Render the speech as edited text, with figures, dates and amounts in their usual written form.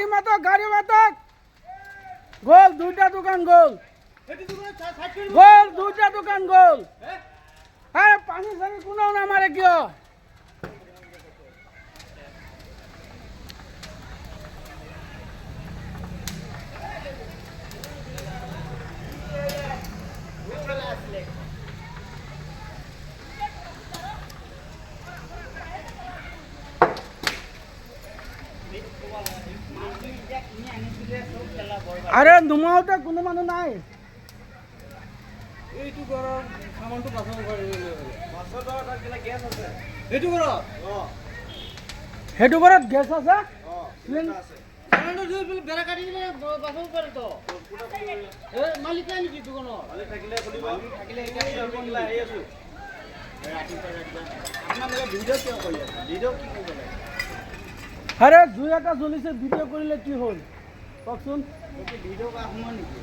গাড়ি মাতক গোল দুইটা দোকান গোল গোল দুইটা দোকান গোল আরে পানি সানি কোনো না মারে কিয় আরে নুমাওতে কোনো মানুহ নাই এইটো ঘৰৰ সামানটো বাছৰ ঘৰ বাছৰ ঘৰত থাকিলে গেছ আছে এইটো ঘৰত সেইটো ঘৰত গেছ আছে সিলিণ্ডাৰ আছে বেৰা কাটি দিলে বাছৰ পাৰে তো মালিক নাই নেকি দোকানৰ মালিক থাকিলে খুলিব থাকিলে এতিয়া কিলা আহি আছো আপোনালোকে ভিডিঅ' কিয় কৰি আছে ভিডিঅ' কি কৰিব লাগে আৰে জুই এটা জ্বলিছে ভিডিও কৰিলে কি হ'ল কওকচোন ভিডিঅ' কৰা সময় নেকি